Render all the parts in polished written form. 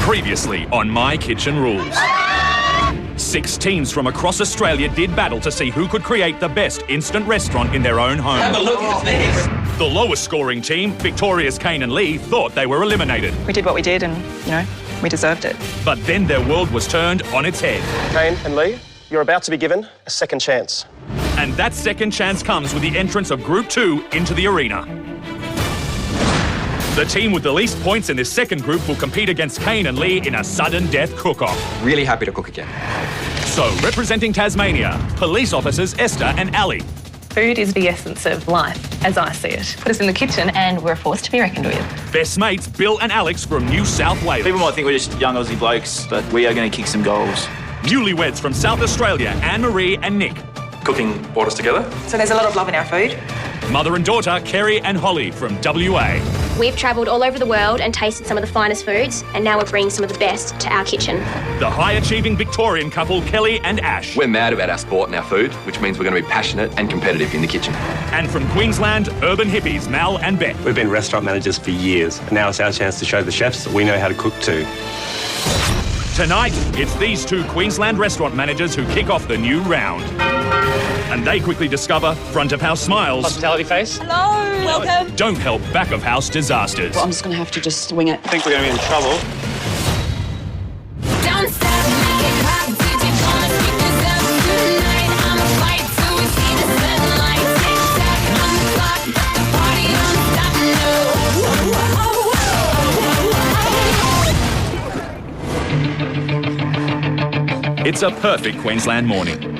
Previously on My Kitchen Rules. 6 teams from across Australia did battle to see who could create the best instant restaurant in their own home. Have a look at this. The lowest scoring team, Victoria's Kane and Lee, thought they were eliminated. We did what we did and, we deserved it. But then their world was turned on its head. Kane and Lee, you're about to be given a second chance. And that second chance comes with the entrance of Group 2 into the arena. The team with the least points in this second group will compete against Kane and Lee in a sudden death cook-off. Really happy to cook again. So, representing Tasmania, police officers Esther and Ali. Food is the essence of life, as I see it. Put us in the kitchen and we're a force to be reckoned with. Best mates Bill and Alex from New South Wales. People might think we're just young Aussie blokes, but we are going to kick some goals. Newlyweds from South Australia, Anne-Marie and Nick. Cooking brought us together. So there's a lot of love in our food. Mother and daughter Kerry and Holly from WA. We've travelled all over the world and tasted some of the finest foods, and now we're bringing some of the best to our kitchen. The high-achieving Victorian couple Kelly and Ash. We're mad about our sport and our food, which means we're going to be passionate and competitive in the kitchen. And from Queensland, urban hippies Mal and Beck. We've been restaurant managers for years, and now it's our chance to show the chefs that we know how to cook too. Tonight, it's these 2 Queensland restaurant managers who kick off the new round. And they quickly discover front-of-house smiles. Hospitality face. Hello, welcome. Don't help back-of-house disasters. Well, I'm just going to have to just wing it. I think we're going to be in trouble. It's a perfect Queensland morning.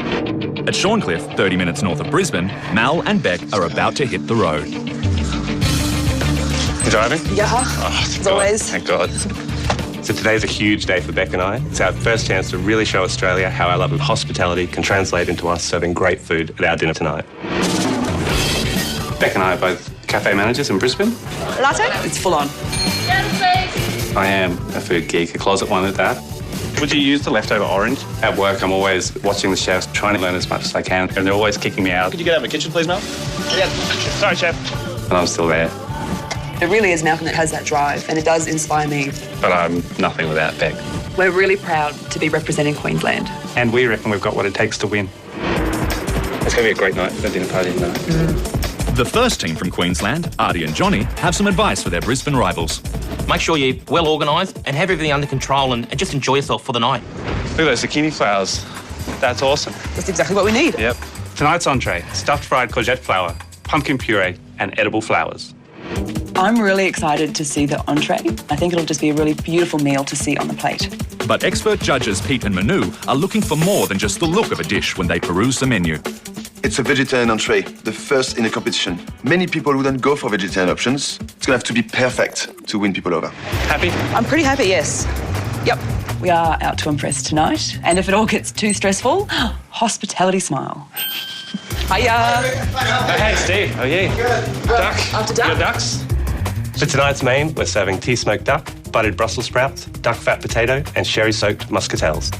At Shorncliffe, 30 minutes north of Brisbane, Mal and Beck are about to hit the road. You driving? Yeah, As always. Thank God. So today's a huge day for Beck and I. It's our first chance to really show Australia how our love of hospitality can translate into us serving great food at our dinner tonight. Beck and I are both cafe managers in Brisbane. Latte? It's full on. I am a food geek, a closet one at that. Would you use the leftover orange? At work, I'm always watching the chefs, trying to learn as much as I can, and they're always kicking me out. Could you get out of the kitchen, please, Mel? Yeah. Sorry, chef. And I'm still there. It really is Malcolm that has that drive, and it does inspire me. But I'm nothing without Beck. We're really proud to be representing Queensland. And we reckon we've got what it takes to win. It's going to be a great night, a dinner party tonight. The first team from Queensland, Artie and Johnny, have some advice for their Brisbane rivals. Make sure you're well organised and have everything under control and just enjoy yourself for the night. Look at those zucchini flowers. That's awesome. That's exactly what we need. Yep. Tonight's entree, stuffed fried courgette flour, pumpkin puree and edible flowers. I'm really excited to see the entree. I think it'll just be a really beautiful meal to see on the plate. But expert judges Pete and Manu are looking for more than just the look of a dish when they peruse the menu. It's a vegetarian entree, the first in a competition. Many people wouldn't go for vegetarian options. It's going to have to be perfect to win people over. Happy? I'm pretty happy, yes. Yep. We are out to impress tonight. And if it all gets too stressful, hospitality smile. Hiya. Oh, hey, Steve. Oh, yeah. Duck. After duck. Your ducks? For tonight's main, we're serving tea-smoked duck, buttered Brussels sprouts, duck fat potato and sherry-soaked muscatels.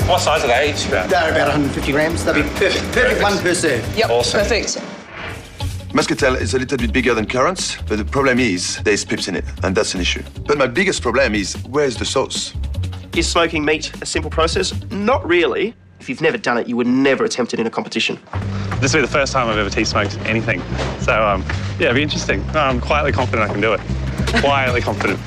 What size are they each? They're about 150 grams. They'll be perfect one per serve. Yep, awesome. Perfect. Muscatel is a little bit bigger than currants, but the problem is there's pips in it, and that's an issue. But my biggest problem is, where's the sauce? Is smoking meat a simple process? Not really. If you've never done it, you would never attempt it in a competition. This will be the first time I've ever tea-smoked anything. So, yeah, it'll be interesting. I'm quietly confident I can do it. Quietly confident.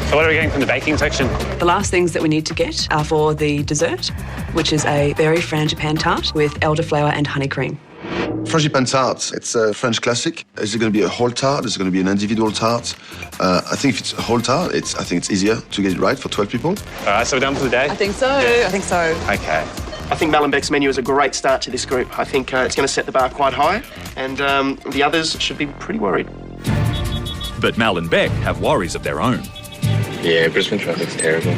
So what are we getting from the baking section? The last things that we need to get are for the dessert, which is a berry frangipane tart with elderflower and honey cream. Frangipane tart, it's a French classic. Is it going to be a whole tart? Is it going to be an individual tart? I think if it's a whole tart, I think it's easier to get it right for 12 people. All right, so we're done for the day? I think so. I think so. Okay. I think Mal and Beck's menu is a great start to this group. I think it's going to set the bar quite high, and the others should be pretty worried. But Mal and Beck have worries of their own. Yeah, Brisbane traffic's terrible.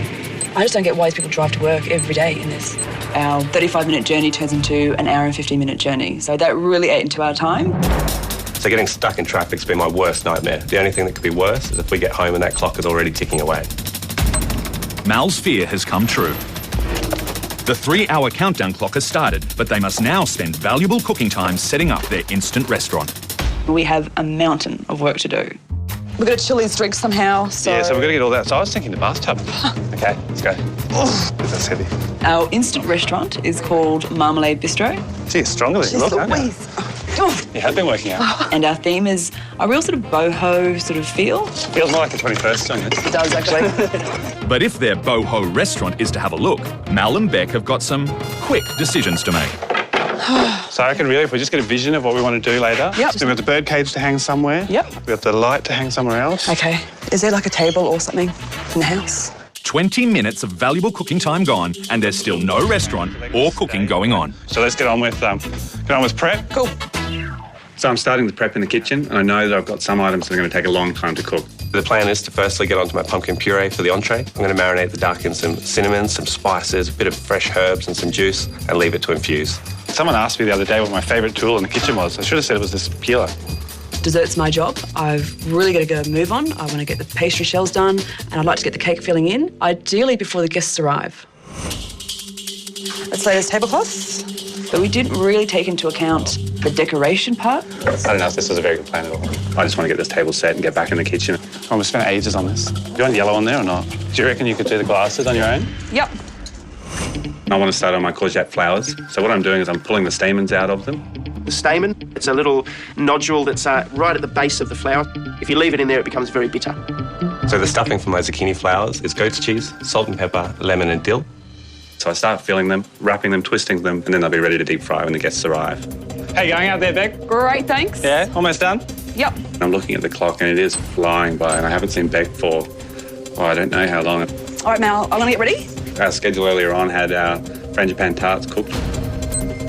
I just don't get why people drive to work every day in this. Our 35-minute journey turns into an hour and 15-minute journey, so that really ate into our time. So getting stuck in traffic's been my worst nightmare. The only thing that could be worse is if we get home and that clock is already ticking away. Mal's fear has come true. The 3-hour countdown clock has started, but they must now spend valuable cooking time setting up their instant restaurant. We have a mountain of work to do. We've got to chill these drinks somehow, so... Yeah, so we've got to get all that. So I was thinking the bathtub. Okay, let's go. That's heavy. Our instant restaurant is called Marmalade Bistro. Gee, it's stronger than you look, aren't you? You have been working out. And our theme is a real sort of boho sort of feel. Feels more like a 21st, doesn't it? It does, actually. But if their boho restaurant is to have a look, Mal and Beck have got some quick decisions to make. So I reckon really if we just get a vision of what we want to do later. Yep. So we've got the bird cage to hang somewhere. Yep. We've got the light to hang somewhere else. Okay. Is there like a table or something in the house? 20 minutes of valuable cooking time gone, and there's still no restaurant or cooking going on. So let's get on with prep. Cool. So I'm starting the prep in the kitchen, and I know that I've got some items that are going to take a long time to cook. The plan is to firstly get onto my pumpkin puree for the entree. I'm going to marinate the duck in some cinnamon, some spices, a bit of fresh herbs and some juice, and leave it to infuse. Someone asked me the other day what my favourite tool in the kitchen was. I should have said it was this peeler. Dessert's my job. I've really got to get a move on. I want to get the pastry shells done, and I'd like to get the cake filling in, ideally before the guests arrive. Let's lay this tablecloth. But we didn't really take into account the decoration part. I don't know if this was a very good plan at all. I just want to get this table set and get back in the kitchen. Oh, we spent ages on this. Do you want yellow on there or not? Do you reckon you could do the glasses on your own? Yep. I want to start on my courgette flowers. So what I'm doing is I'm pulling the stamens out of them. The stamen, it's a little nodule that's right at the base of the flower. If you leave it in there, it becomes very bitter. So the stuffing for my zucchini flowers is goat's cheese, salt and pepper, lemon and dill. So I start filling them, wrapping them, twisting them, and then they'll be ready to deep fry when the guests arrive. How you going out there, Beck? Great, thanks. Yeah, almost done? Yep. I'm looking at the clock and it is flying by, and I haven't seen Beck for, I don't know how long. All right, Mal, I'm going to get ready. Our schedule earlier on had our frangipane tarts cooked.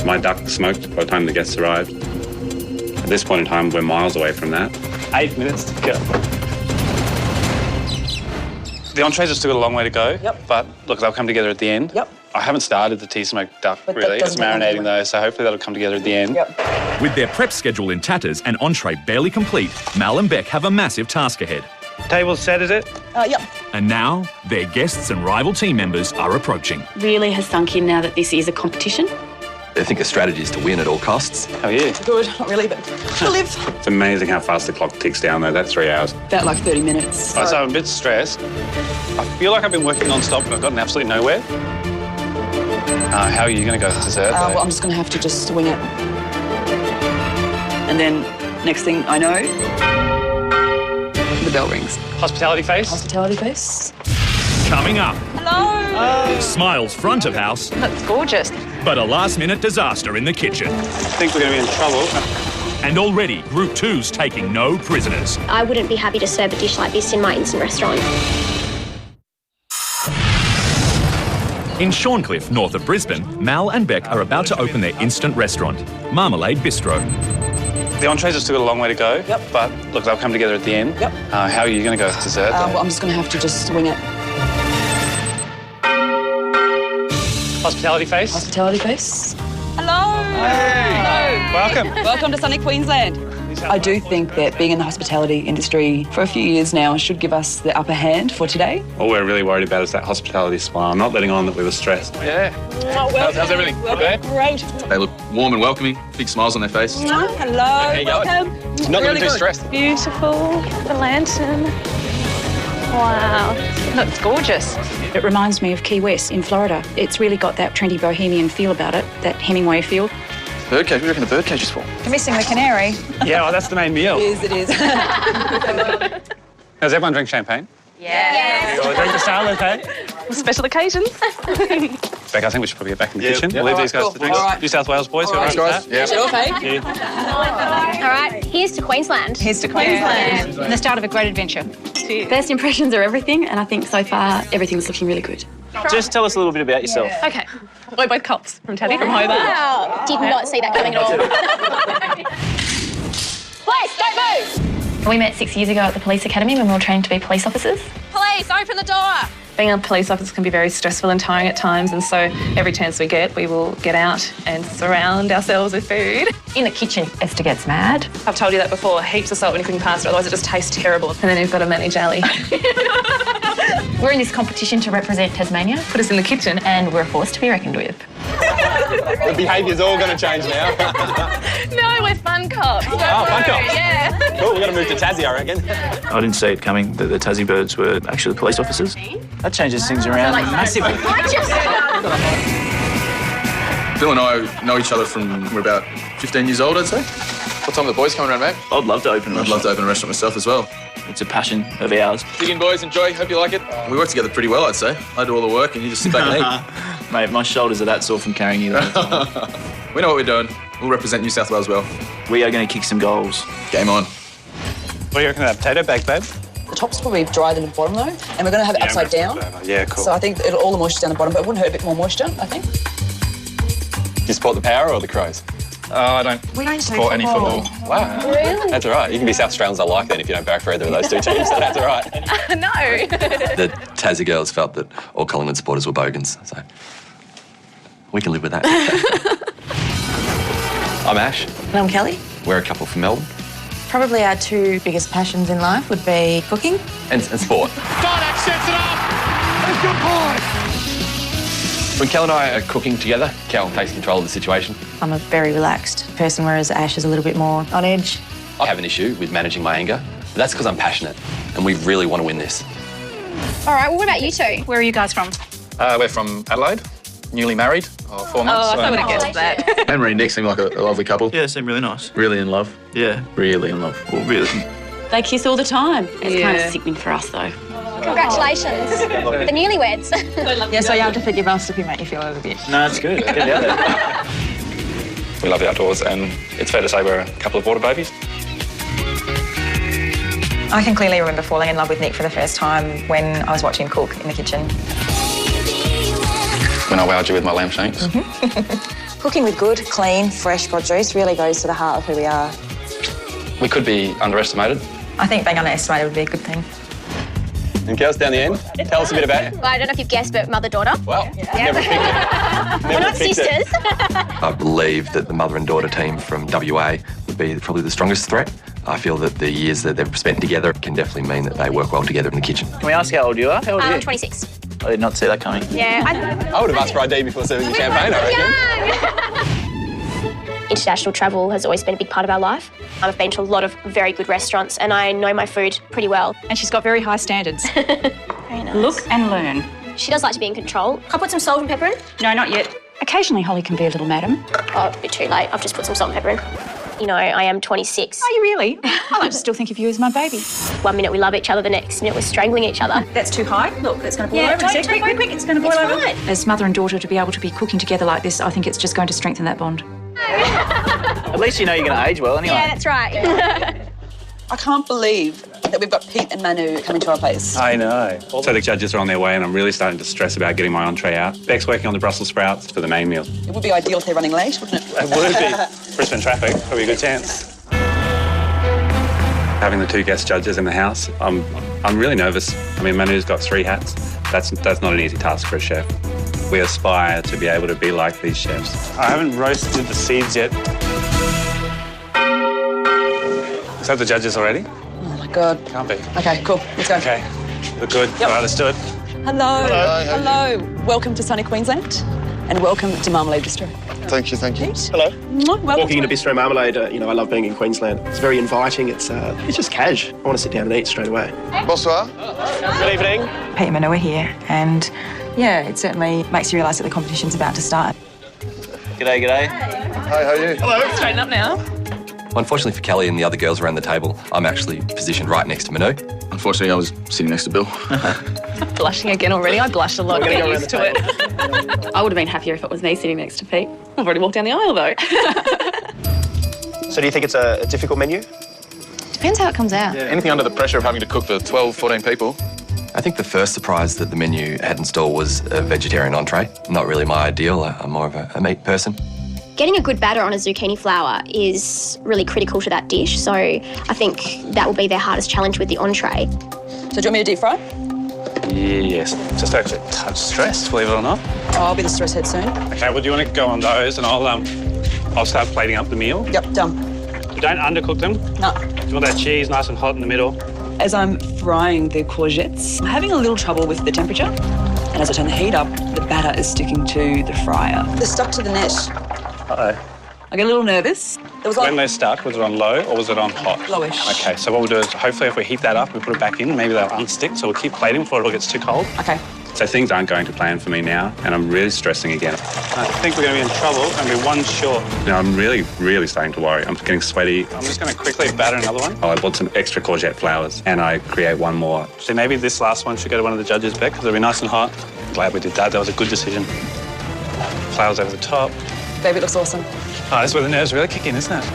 My duck smoked by the time the guests arrived. At this point in time, we're miles away from that. 8 minutes to go. The entrees have still got a long way to go. Yep. But look, they'll come together at the end. Yep. I haven't started the tea smoked duck, But that really. It's doesn't matter marinating anyway. those, so hopefully that'll come together at the end. Yep. With their prep schedule in tatters and entree barely complete, Mal and Beck have a massive task ahead. Table's set, is it? Yep. And now, their guests and rival team members are approaching. Really has sunk in now that this is a competition. I think the strategy is to win at all costs. How are you? Good. Not really, but we'll live. It's amazing how fast the clock ticks down, though. That's 3 hours. About like 30 minutes. So I'm a bit stressed. I feel like I've been working non-stop, but I've gotten absolutely nowhere. How are you going to go to dessert? Well, I'm just going to have to just wing it. And then, next thing I know, the bell rings. Hospitality face? Hospitality face. Coming up, Hello. Smiles front of house, That's gorgeous. but a last-minute disaster in the kitchen. I think we're going to be in trouble. And already, Group 2's taking no prisoners. I wouldn't be happy to serve a dish like this in my instant restaurant. In Shorncliffe, north of Brisbane, Mal and Beck are about to open their instant restaurant, Marmalade Bistro. The entrees have still got a long way to go. Yep. But look, they'll come together at the end. Yep. How are you going to go to dessert? Well, I'm just going to have to just wing it. Hospitality face? Hospitality face. Hello. Hey. Welcome. Welcome to sunny Queensland. I do think that being in the hospitality industry for a few years now should give us the upper hand for today. All we're really worried about is that hospitality smile. I'm not letting on that we were stressed. Yeah. Oh, welcome. How's everything? Okay. Great. They look warm and welcoming, big smiles on their face. Hello. How you going? Welcome. Not Really looking too good. stressed. Beautiful. The lantern. Wow. Looks gorgeous. It reminds me of Key West in Florida. It's really got that trendy bohemian feel about it, that Hemingway feel. Birdcage, what do you reckon the birdcage is for? You're missing the canary. Yeah, well, that's the main meal. It is. Does everyone drink champagne? Yeah. You all drink the style, okay? Special occasions. Beck, I think we should probably get back in the Yeah. kitchen. Yeah. We'll leave All these right, guys to cool. drink. All right. New South Wales boys, All who are right, right with that? Sure, okay. Yeah. All right, here's to Queensland. Here's to Queensland. And the start of a great adventure. Cheers. First impressions are everything, and I think so far everything's looking really good. Just tell us a little bit about yourself. Okay. We're both cops from Tabby, from Hobart. Wow. Did not see that coming at all. Police, don't move! We met 6 years ago at the police academy when we were training to be police officers. Police, open the door. Being a police officer can be very stressful and tiring at times, and so every chance we get, we will get out and surround ourselves with food. In the kitchen, Esther gets mad. I've told you that before, heaps of salt when you're cooking pasta, otherwise it just tastes terrible. And then you've got to manage Ali. We're in this competition to represent Tasmania, Put us in the kitchen. and we're a force to be reckoned with. The behaviour's all going to change now. No, we're Fun Cop. Oh, Fun Cop. Yeah. Cool, we've got to move to Tassie, I reckon. I didn't see it coming that the Tassie birds were actually police officers. That changes things around massively. Bill and I know each other from we're about 15 years old, I'd say. What time are the boys coming around, mate? I'd love to open a I'd love to open a restaurant myself as well. It's a passion of ours. Dig in, boys. Enjoy. Hope you like it. We work together pretty well, I'd say. I do all the work and you just sit back and eat. Mate, my shoulders are that sore from carrying you. We know what we're doing. We'll represent New South Wales well. We are going to kick some goals. Game on. What do you reckon of that potato bag, babe? The top's probably drier than the bottom though, and we're going to have it upside down. Yeah, cool. So I think all the moisture's down the bottom, but it wouldn't hurt a bit more moisture, I think. Do you support the Power or the Crows? I don't We don't support any football. Wow. Really? That's all right. You can be South Australians I like then if you don't barrack for either of those two teams, so that's all right. No. The Tassie girls felt that all Collingwood supporters were bogans, so we can live with that. I'm Ash. And I'm Kelly. We're a couple from Melbourne. Probably our two biggest passions in life would be cooking. And sport. Barnack sets it up. That's good point. When Kel and I are cooking together, Kel takes control of the situation. I'm a very relaxed person, whereas Ash is a little bit more on edge. I have an issue with managing my anger, but that's because I'm passionate and we really want to win this. All right, well, what about you two? Where are you guys from? We're from Adelaide, newly married, 4 months. Oh, I thought I would have guessed that. Henry and Nick seem like a lovely couple. Yeah, they seem really nice. Really in love. Yeah. Really in love. Well, really. They kiss all the time. It's kind of sickening for us, though. Congratulations. The newlyweds. Yeah, so you have to forgive us if you make you feel a little bit. No, it's good. Get out there. We love the outdoors, and it's fair to say we're a couple of water babies. I can clearly remember falling in love with Nick for the first time when I was watching him cook in the kitchen. When I wowed you with my lamb shanks. Cooking with good, clean, fresh produce really goes to the heart of who we are. We could be underestimated. I think being underestimated would be a good thing. And girls down the end, tell us a bit about it. Well, I don't know if you've guessed, but mother-daughter. Well, never picked it. We're not sisters. I believe that the mother and daughter team from WA would be probably the strongest threat. I feel that the years that they've spent together can definitely mean that they work well together in the kitchen. Can we ask how old you are? How old are you? I'm 26. I did not see that coming. Yeah. I would have asked for ID before serving the champagne, I reckon. International travel has always been a big part of our life. I've been to a lot of very good restaurants and I know my food pretty well. And she's got very high standards. Very nice. Look and learn. She does like to be in control. Can I put some salt and pepper in? No, not yet. Occasionally, Holly can be a little madam. Oh, a bit too late. I've just put some salt and pepper in. You know, I am 26. Are you really? I like to still think of you as my baby. 1 minute we love each other, the next minute we're strangling each other. That's too high. Look, it's going to boil Yeah, over. don't Quick, quick, quick. It's going to boil over. Fine. As mother and daughter, to be able to be cooking together like this, I think it's just going to strengthen that bond. At least you know you're going to age well anyway. Yeah, that's right. I can't believe that we've got Pete and Manu coming to our place. I know. So the judges are on their way, and I'm really starting to stress about getting my entree out. Beck's working on the Brussels sprouts for the main meal. It would be ideal if they're running late, wouldn't it? It would be. Brisbane traffic, probably a good chance. Having the two guest judges in the house, I'm really nervous. I mean, Manu's got 3 hats. That's not an easy task for a chef. We aspire to be able to be like these chefs. I haven't roasted the seeds yet. Is that the judges already? Oh, my God. Can't be. OK, cool. Let's go. OK. Look good. All right, let's do it. Hello. Hello. Welcome to sunny Queensland and welcome to Marmalade Bistro. Thank you, thank you. Pete? Hello. Welcome Walking into Bistro Marmalade, you know, I love being in Queensland. It's very inviting. It's just cash. I want to sit down and eat straight away. Bonsoir. Good evening. Pete and Manu are here, and yeah, it certainly makes you realise that the competition's about to start. G'day, g'day. Hi, how are you? Hello. Straighten up now. Unfortunately for Kelly and the other girls around the table, I'm actually positioned right next to Manu. Unfortunately, I was sitting next to Bill. Blushing again already. I blushed a lot. Get used to it. I would have been happier if it was me sitting next to Pete. I've already walked down the aisle, though. So do you think it's a difficult menu? Depends how it comes out. Yeah. Anything under the pressure of having to cook for 12, 14 people. I think the first surprise that the menu had in store was a vegetarian entree. Not really my ideal. I'm more of a meat person. Getting a good batter on a zucchini flour is really critical to that dish, so I think that will be their hardest challenge with the entree. So do you want me to deep fry? Yes. Just actually a touch stressed, believe it or not. Oh, I'll be the stress head soon. OK, well, do you want to go on those and I'll start plating up the meal? Yep, done. You don't undercook them? No. Do you want that cheese nice and hot in the middle? As I'm frying the courgettes, I'm having a little trouble with the temperature. And as I turn the heat up, the batter is sticking to the fryer. They're stuck to the net. Uh-oh. I get a little nervous. When they're stuck, was it on low or was it on hot? Lowish. Okay, so what we'll do is hopefully if we heat that up, we put it back in, maybe they'll unstick, so we'll keep plating before it all gets too cold. Okay. So things aren't going to plan for me now, and I'm really stressing again. I think we're going to be in trouble and be one short. I'm really, really starting to worry. I'm getting sweaty. I'm just going to quickly batter another one. Oh, I bought some extra courgette flowers, and I create one more. So maybe this last one should go to one of the judges, Beck, because it'll be nice and hot. Glad we did that. That was a good decision. Flowers over the top. Baby, it looks awesome. Oh, that's where the nerves really kick in, isn't it?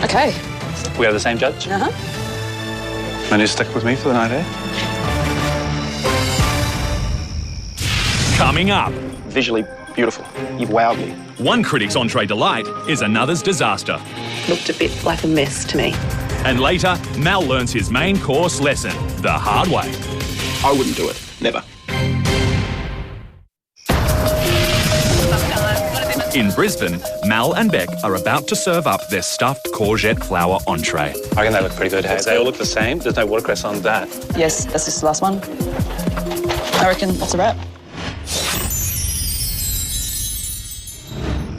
Okay. We have the same judge? Uh-huh. Manu's stuck with me for the night, eh? Coming up. Visually beautiful. You've wowed me. One critic's entree delight is another's disaster. Looked a bit like a mess to me. And later, Mal learns his main course lesson the hard way. I wouldn't do it. Never. In Brisbane, Mal and Beck are about to serve up their stuffed courgette flower entree. I reckon they look pretty good, hey? They all look the same. There's no watercress on that. Yes, that's just the last one. I reckon that's a wrap.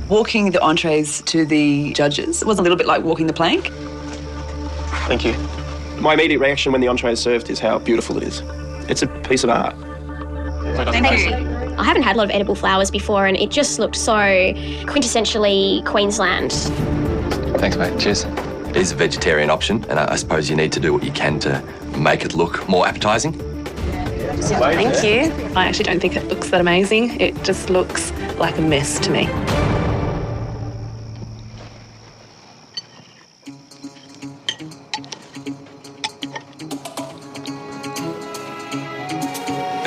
Walking the entrees to the judges was a little bit like walking the plank. Thank you. My immediate reaction when the entree is served is how beautiful it is. It's a piece of art. Thank you. I haven't had a lot of edible flowers before, and it just looked so quintessentially Queensland. Thanks, mate. Cheers. It is a vegetarian option, and I suppose you need to do what you can to make it look more appetising. Thank you. I actually don't think it looks that amazing. It just looks like a mess to me.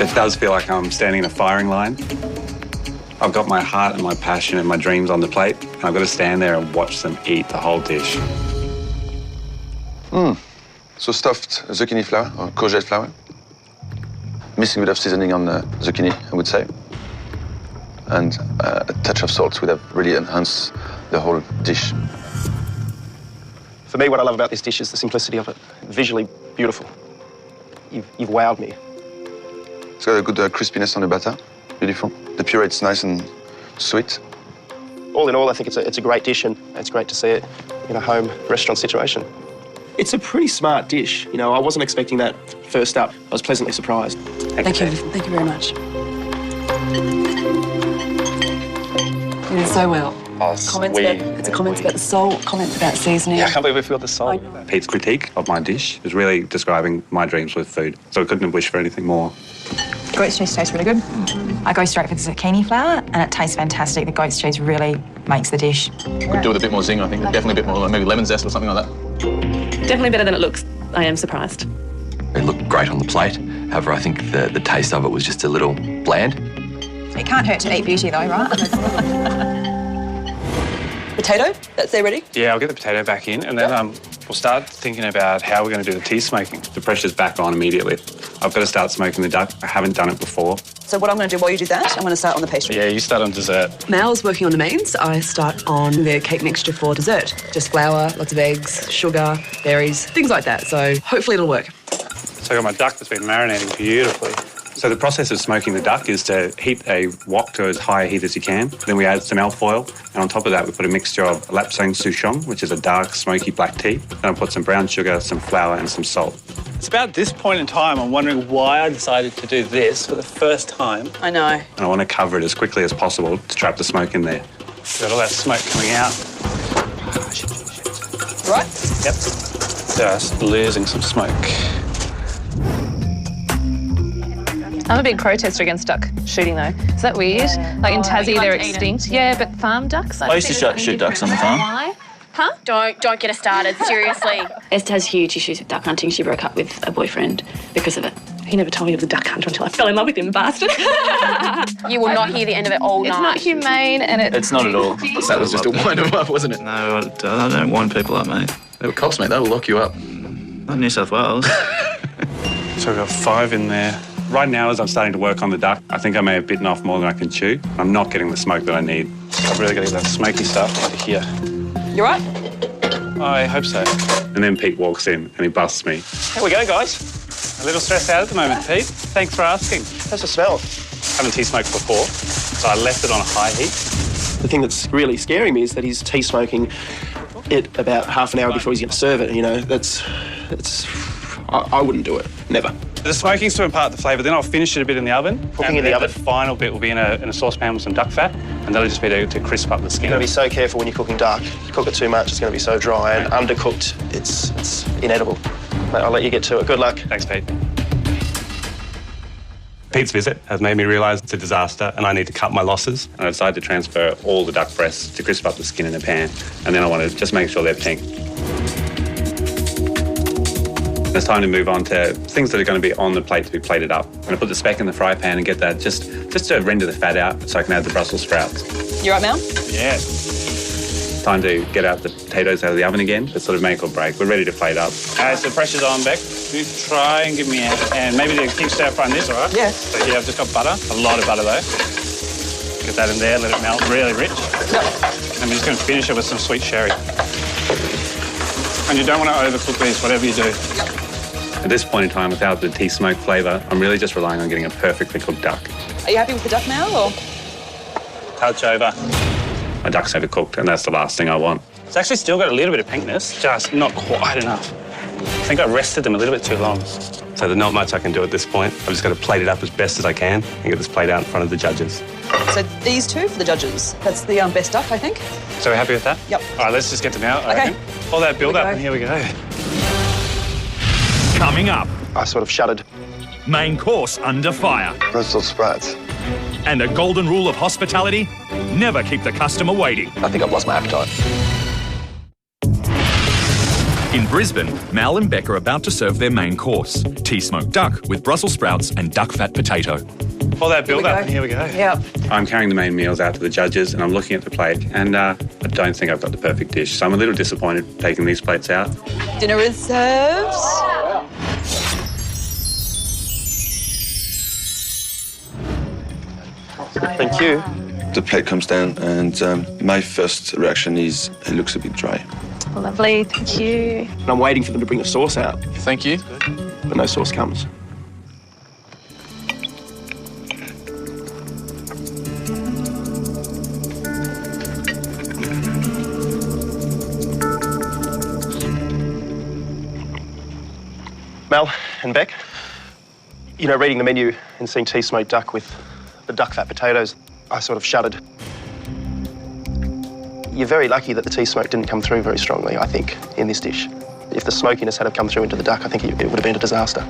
It does feel like I'm standing in a firing line. I've got my heart and my passion and my dreams on the plate, and I've got to stand there and watch them eat the whole dish. So stuffed zucchini flower or courgette flower. Missing a bit of seasoning on the zucchini, I would say. And a touch of salt would have really enhanced the whole dish. For me, what I love about this dish is the simplicity of it. Visually beautiful. You've wowed me. It's got a good crispiness on the batter. Beautiful. The puree, it's nice and sweet. All in all, I think it's a great dish, and it's great to see it in a home restaurant situation. It's a pretty smart dish. You know, I wasn't expecting that first up. I was pleasantly surprised. Thank you. Thank you very much. You did so well. It's a comments about the salt, comments about seasoning. Yeah, I can't believe we feel the salt. Pete's critique of my dish is really describing my dreams with food, so I couldn't have wished for anything more. Goat's cheese tastes really good. I go straight for the zucchini flour, and it tastes fantastic. The goat's cheese really makes the dish. Could do with a bit more zing, I think. Definitely a bit more, maybe lemon zest or something like that. Definitely better than it looks. I am surprised. It looked great on the plate. However, I think the taste of it was just a little bland. It can't hurt to eat beauty though, right? Potato, that's there ready? Yeah, I'll get the potato back in, and then we'll start thinking about how we're going to do the tea smoking. The pressure's back on immediately. I've got to start smoking the duck. I haven't done it before. So what I'm going to do while you do that, I'm going to start on the pastry. Yeah, you start on dessert. Mal's working on the mains. I start on the cake mixture for dessert. Just flour, lots of eggs, sugar, berries, things like that. So hopefully it'll work. So I've got my duck that's been marinating beautifully. So the process of smoking the duck is to heat a wok to as high a heat as you can. Then we add some alfoil, and on top of that we put a mixture of lapsang souchong, which is a dark, smoky black tea. Then I put some brown sugar, some flour and some salt. It's about this point in time I'm wondering why I decided to do this for the first time. I know. And I want to cover it as quickly as possible to trap the smoke in there. Got all that smoke coming out. Right? Yep. Just losing some smoke. I'm a big protester against duck shooting, though. Is that weird? Like in Tassie, they're extinct. Yeah, but farm ducks? I used to shoot ducks on the farm. Why? Huh? Don't get us started, seriously. Esther has huge issues with duck hunting. She broke up with a boyfriend because of it. He never told me he was a duck hunter until I fell in love with him, bastard. You will not hear the end of it all night. It's not humane, and It's not at all. That was just to wind them up, wasn't it? No, I don't wind people up, mate. They were cops, mate. They will lock you up. Not New South Wales. So we've got 5 in there. Right now, as I'm starting to work on the duck, I think I may have bitten off more than I can chew. I'm not getting the smoke that I need. I've really got to get that smoky stuff into here. You right? I hope so. And then Pete walks in and he busts me. Here we go, guys. A little stressed out at the moment, Pete. Thanks for asking. How's the smell? I haven't tea smoked before, so I left it on a high heat. The thing that's really scaring me is that he's tea smoking it about half an hour before he's going to serve it. You know, I wouldn't do it, never. The smoking's to impart the flavour, then I'll finish it a bit in the oven. Cooking in the oven? The final bit will be in a saucepan with some duck fat, and that'll just be to crisp up the skin. You've got to be so careful when you're cooking duck. You cook it too much, it's going to be so dry, and undercooked, it's inedible. I'll let you get to it. Good luck. Thanks, Pete. Pete's visit has made me realise it's a disaster and I need to cut my losses. And I decided to transfer all the duck breasts to crisp up the skin in a pan, and then I want to just make sure they're pink. It's time to move on to things that are going to be on the plate to be plated up. I'm going to put the speck in the fry pan and get that just to render the fat out so I can add the Brussels sprouts. You right, Mel? Yeah. Time to get out the potatoes out of the oven again. It's sort of make or break. We're ready to plate up. So the pressure's on, Beck. You try and give me a hand. Maybe to keep stir frying this, all right? Yeah. So here I've just got butter. A lot of butter, though. Get that in there, let it melt really rich. Yep. And we're just going to finish it with some sweet sherry. And you don't want to overcook these, whatever you do. At this point in time, without the tea smoke flavour, I'm really just relying on getting a perfectly cooked duck. Are you happy with the duck, Mel, or? Touch over. My duck's overcooked, and that's the last thing I want. It's actually still got a little bit of pinkness, just not quite enough. I think I rested them a little bit too long. So there's not much I can do at this point. I've just got to plate it up as best as I can and get this plate out in front of the judges. So these two for the judges. That's the best duck, I think. So we're happy with that? Yep. All right, let's just get them out. Okay. All that build up, and here we go. Coming up. I sort of shuddered. Main course under fire. Brussels sprouts. And a golden rule of hospitality, never keep the customer waiting. I think I've lost my appetite. In Brisbane, Mal and Beck are about to serve their main course, tea smoked duck with Brussels sprouts and duck fat potato. All that build up, and here we go. Yep. I'm carrying the main meals out to the judges, and I'm looking at the plate, and I don't think I've got the perfect dish, so I'm a little disappointed taking these plates out. Dinner is served. Thank you. The plate comes down, and my first reaction is it looks a bit dry. Lovely, thank you. And I'm waiting for them to bring the sauce out. Thank you. But no sauce comes. Mel and Beck, you know, reading the menu and seeing tea smoked duck with the duck fat potatoes, I sort of shuddered. You're very lucky that the tea smoke didn't come through very strongly, I think, in this dish. If the smokiness had come through into the duck, I think it would have been a disaster.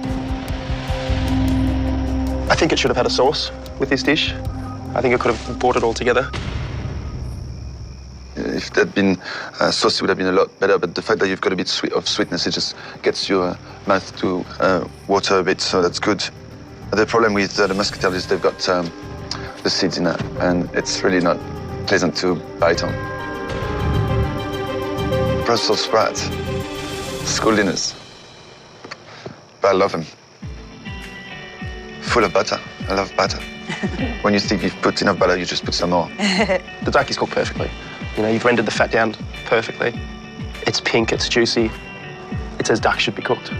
I think it should have had a sauce with this dish. I think it could have brought it all together. If there'd been sauce, it would have been a lot better, but the fact that you've got a bit of sweetness, it just gets your mouth to water a bit, so that's good. The problem with the muscatel is they've got the seeds in it, and it's really not pleasant to bite on. Brussels sprouts, school dinners, but I love them. Full of butter, I love butter. When you think you've put enough butter, you just put some more. The duck is cooked perfectly. You know, you've rendered the fat down perfectly. It's pink, it's juicy. It's as duck should be cooked.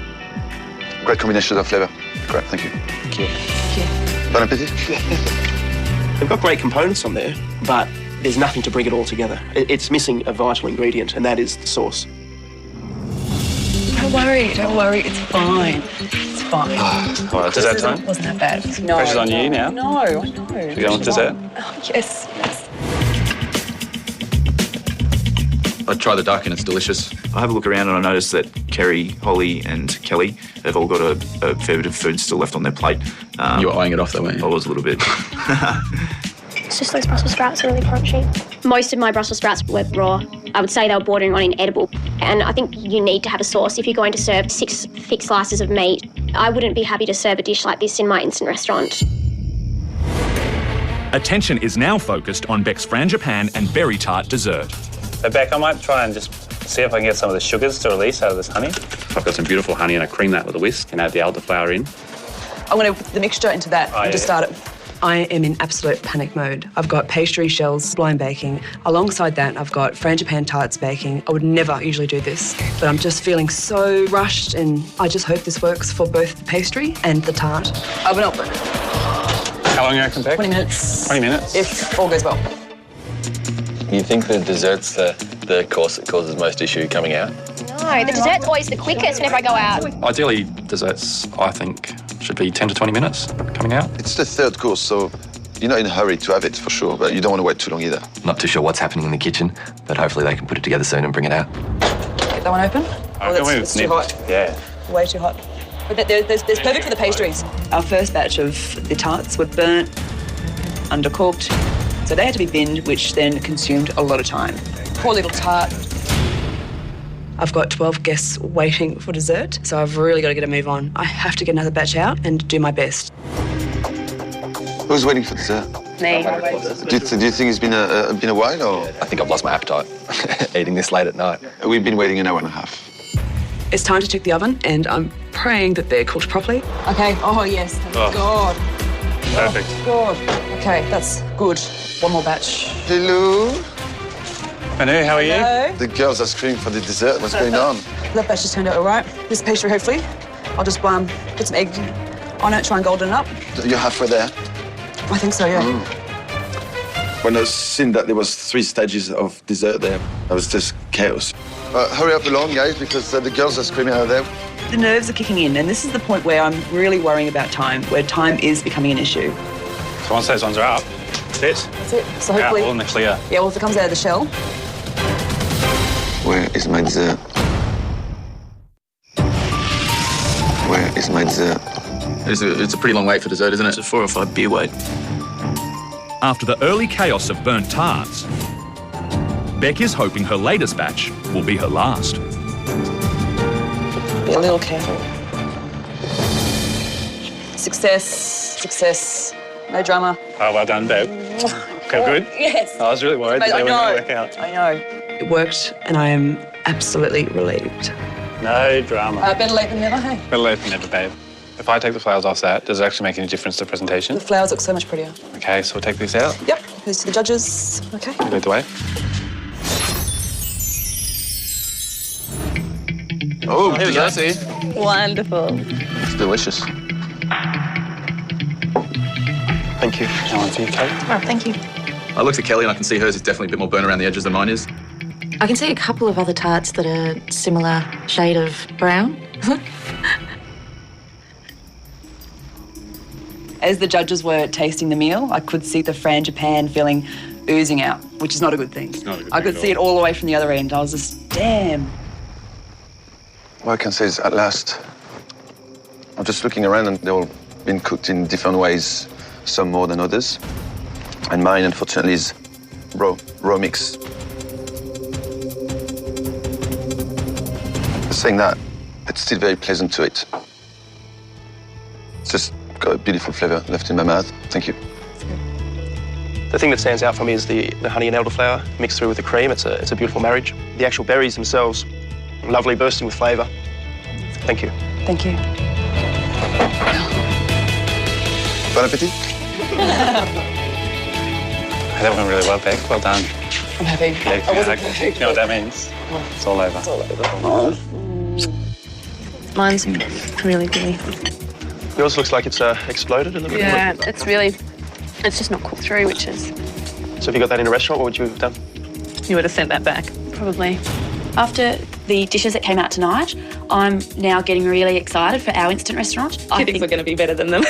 Great combination of flavour. Great, thank you. Thank you. Thank you. Bon appetit. They've got great components on there, but there's nothing to bring it all together. It's missing a vital ingredient, and that is the sauce. Don't worry, it's fine. It's fine. All right, dessert time? It wasn't that bad. No. Pressure's on you now. No, I know. Should we go on with dessert? Oh, yes. I try the duck and it's delicious. I have a look around and I notice that Kerry, Holly and Kelly have all got a fair bit of food still left on their plate. You were eyeing it off though, weren't you? I was a little bit. It's just those Brussels sprouts are really crunchy. Most of my Brussels sprouts were raw. I would say they were bordering on inedible. And I think you need to have a sauce if you're going to serve 6 thick slices of meat. I wouldn't be happy to serve a dish like this in my instant restaurant. Attention is now focused on Beck's frangipane and berry tart dessert. So Beck, I might try and just see if I can get some of the sugars to release out of this honey. I've got some beautiful honey and I cream that with a whisk and add the elderflower in. I'm going to put the mixture into that and just start it. I am in absolute panic mode. I've got pastry shells blind baking. Alongside that, I've got frangipane tarts baking. I would never usually do this, but I'm just feeling so rushed, and I just hope this works for both the pastry and the tart. Oven open. How long do you reckon, Beck? 20 minutes. 20 minutes? If all goes well. You think the dessert's the course that causes most issue coming out? No, the dessert's always the quickest whenever I go out. Ideally, desserts, I think, should be 10 to 20 minutes coming out. It's the third course, so you're not in a hurry to have it for sure, but you don't want to wait too long either. Not too sure what's happening in the kitchen, but hopefully they can put it together soon and bring it out. Get that one open. It's too hot. Yeah. Way too hot. But there's perfect for the pastries. Our first batch of the tarts were burnt, undercooked, so they had to be binned, which then consumed a lot of time. Poor little tart. I've got 12 guests waiting for dessert, so I've really got to get a move on. I have to get another batch out and do my best. Who's waiting for dessert? Me. Do you think it's been a while, or? I think I've lost my appetite eating this late at night. We've been waiting an hour and a half. It's time to check the oven, and I'm praying that they're cooked properly. Okay. Oh, yes. Thank God. Perfect. Oh, God. Okay, that's good. One more batch. Hello. Manu, how are you? Hello. The girls are screaming for the dessert. What's going on? That batch just turned out all right. This pastry, hopefully. I'll just put some egg on it, try and golden it up. You're halfway there. I think so, yeah. When I seen that there was 3 stages of dessert there, that was just chaos. Hurry up along, guys, because the girls are screaming out there. The nerves are kicking in, and this is the point where I'm really worrying about time, where time is becoming an issue. So once those ones are up, that's it. That's it. So hopefully... all in the clear. Yeah, well, if it comes out of the shell... Where is my dessert? Where is my dessert? It's a pretty long wait for dessert, isn't it? It's a 4 or 5 beer wait. After the early chaos of burnt tarts, Beck is hoping her latest batch will be her last. Be a little careful. Success. No drama. Oh, well done, babe. Okay, good? Yes. I was really worried that they weren't going to work out. I know. It worked, and I am absolutely relieved. No drama. Better late than never, hey? Better late than never, babe. If I take the flowers off that, does it actually make any difference to the presentation? The flowers look so much prettier. Okay, so we'll take these out. Yep, goes to the judges. Okay. Lead the way. Oh, here we go. See? Wonderful. It's delicious. Thank you. That one for you, Kate. Oh, thank you. I looked at Kelly and I can see hers is definitely a bit more burnt around the edges than mine is. I can see a couple of other tarts that are similar shade of brown. As the judges were tasting the meal, I could see the frangipane feeling oozing out, which is not a good thing. It's not a good I thing could at see it all the way from the other end. I was just, damn. What I can say is, at last, I'm just looking around and they've all been cooked in different ways, some more than others. And mine, unfortunately, is raw mix. Saying that, it's still very pleasant to eat. It's just got a beautiful flavour left in my mouth. Thank you. The thing that stands out for me is the honey and elderflower mixed through with the cream. It's a beautiful marriage. The actual berries themselves, lovely, bursting with flavour. Thank you. Thank you. Bon appétit. That went really well, Beck. Well done. I'm happy. Yeah, I wasn't perfect. You know what that means? It's all over. It's all over. Mine's really gooey. Yours looks like it's exploded a little bit. Yeah, it's just not cooked through, which is... So if you got that in a restaurant, what would you have done? You would have sent that back, probably. After the dishes that came out tonight, I'm now getting really excited for our instant restaurant. I think we're going to be better than them.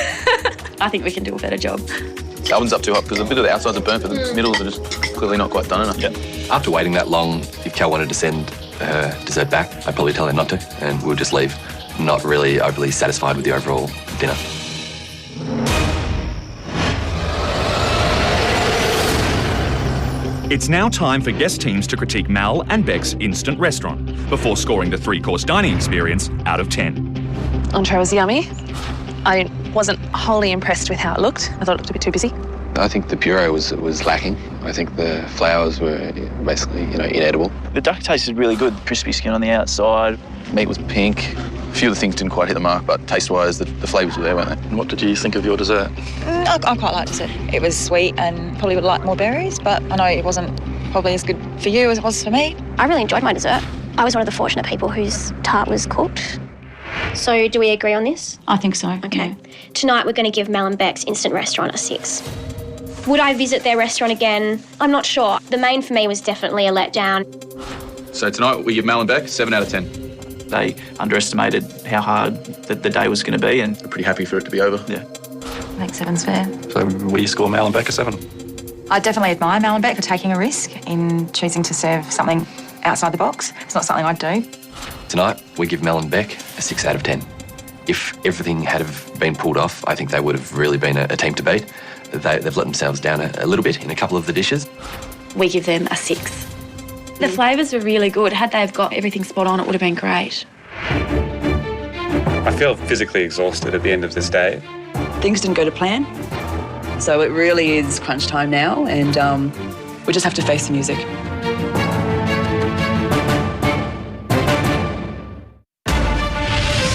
I think we can do a better job. The oven's up too hot because a bit of the outsides are burnt, but the middles are just clearly not quite done enough yet. After waiting that long, if Cal wanted to send her dessert back, I'd probably tell her not to, and we'll just leave. Not really overly satisfied with the overall dinner. It's now time for guest teams to critique Mal and Beck's instant restaurant before scoring the 3-course dining experience out of 10. Entree was yummy. I wasn't wholly impressed with how it looked. I thought it looked a bit too busy. I think the puree was lacking. I think the flowers were basically, inedible. The duck tasted really good. Crispy skin on the outside. Meat was pink. A few of the things didn't quite hit the mark, but taste-wise, the flavours were there, weren't they? And what did you think of your dessert? I quite liked it. It was sweet and probably would like more berries, but I know it wasn't probably as good for you as it was for me. I really enjoyed my dessert. I was one of the fortunate people whose tart was cooked. So do we agree on this? I think so. Okay. Tonight we're going to give Mal and Beck's instant restaurant a 6. Would I visit their restaurant again? I'm not sure. The main for me was definitely a letdown. So tonight we give Mal and Beck 7 out of 10. They underestimated how hard the day was going to be, and We're pretty happy for it to be over. yeah. I think 7's fair. So we score Mal and Beck a 7. I definitely admire Mal and Beck for taking a risk in choosing to serve something outside the box. It's not something I'd do. Tonight, we give Mel and Beck a 6 out of 10. If everything had have been pulled off, I think they would have really been a team to beat. They've let themselves down a little bit in a couple of the dishes. We give them a 6. The flavours were really good. Had they have got everything spot on, it would have been great. I feel physically exhausted at the end of this day. Things didn't go to plan, so it really is crunch time now, and we just have to face the music.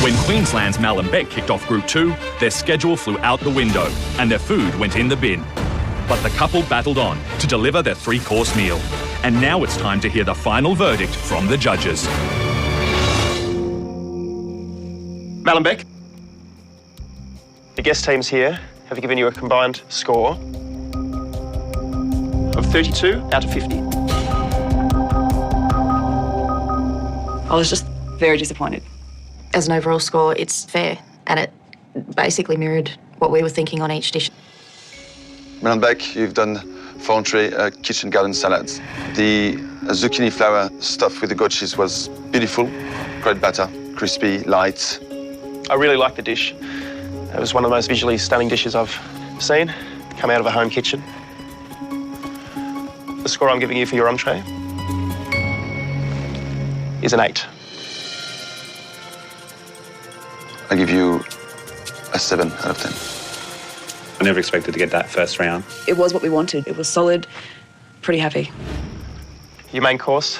When Queensland's Mal and Beck kicked off Group 2, their schedule flew out the window and their food went in the bin. But the couple battled on to deliver their 3-course meal. And now it's time to hear the final verdict from the judges. Mal and Beck, the guest teams here have given you a combined score of 32 out of 50. I was just very disappointed. As an overall score, it's fair, and it basically mirrored what we were thinking on each dish. Mal and Beck, you've done 4 entree kitchen garden salads. The zucchini flower stuffed with the goat cheese was beautiful, great batter, crispy, light. I really liked the dish. It was one of the most visually stunning dishes I've seen come out of a home kitchen. The score I'm giving you for your entree is an 8. I give you a 7 out of 10. I never expected to get that first round. It was what we wanted. It was solid, pretty happy. Your main course,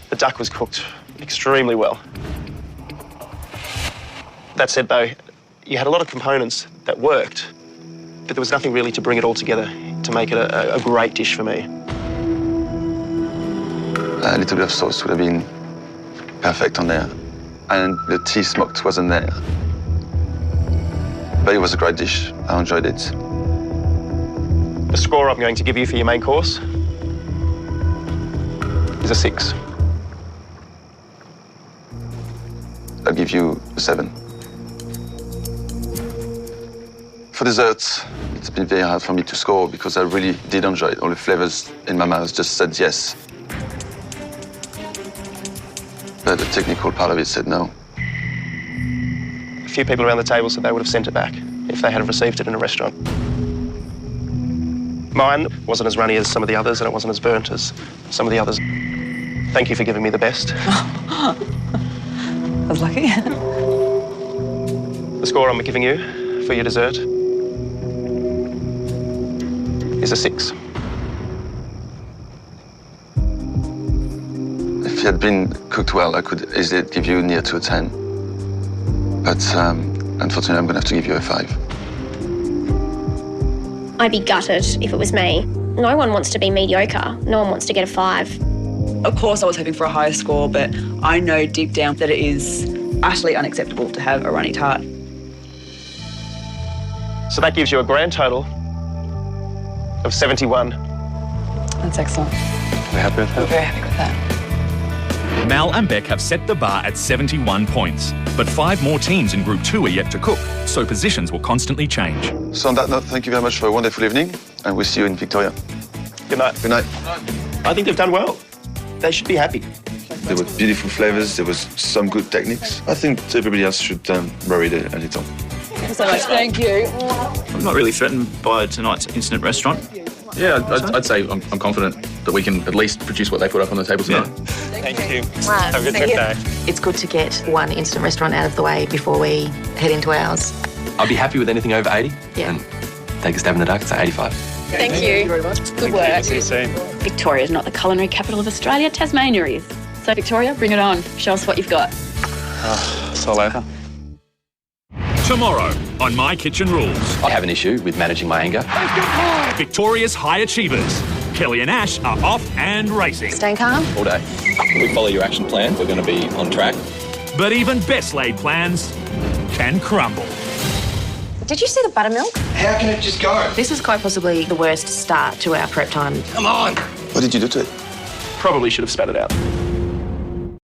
the duck was cooked extremely well. That said, though, you had a lot of components that worked, but there was nothing really to bring it all together to make it a great dish for me. A little bit of sauce would have been perfect on there. And the tea smoked wasn't there. But it was a great dish. I enjoyed it. The score I'm going to give you for your main course is a 6. I'll give you a 7. For dessert, it's been very hard for me to score because I really did enjoy it. All the flavors in my mouth just said yes. But the technical part of it said no. A few people around the table said they would have sent it back if they had received it in a restaurant. Mine wasn't as runny as some of the others, and it wasn't as burnt as some of the others. Thank you for giving me the best. I was lucky. The score I'm giving you for your dessert is a 6. If it had been cooked well, I could easily give you near to a 10. But unfortunately, I'm going to have to give you a 5. I'd be gutted if it was me. No one wants to be mediocre. No one wants to get a 5. Of course, I was hoping for a higher score, but I know deep down that it is utterly unacceptable to have a runny tart. So that gives you a grand total of 71. That's excellent. We're happy with that? We're very happy with that. Mal and Beck have set the bar at 71 points, but 5 more teams in Group 2 are yet to cook, so positions will constantly change. So on that note, thank you very much for a wonderful evening, and we'll see you in Victoria. Good night. Good night. I think they've done well. They should be happy. There were beautiful flavors, there was some good techniques. I think everybody else should worry a little. Thank you so much. Thank you. I'm not really threatened by tonight's incident restaurant. Yeah, I'd say I'm confident that we can at least produce what they put up on the table tonight. Thank you. Wow, Have a good thank you. day. It's good to get one instant restaurant out of the way before we head into ours. I'd be happy with anything over 80. Yeah. And take a stab in the dark, say 85. Thank you very much. Good work. See you soon. Victoria's not the culinary capital of Australia, Tasmania is. So Victoria, bring it on. Show us what you've got. It's all over. Tomorrow on My Kitchen Rules. I have an issue with managing my anger. Victoria's high achievers. Kelly and Ash are off and racing. Staying calm? All day. If we follow your action plan, we're going to be on track. But even best laid plans can crumble. Did you see the buttermilk? How can it just go? This is quite possibly the worst start to our prep time. Come on. What did you do to it? Probably should have spat it out.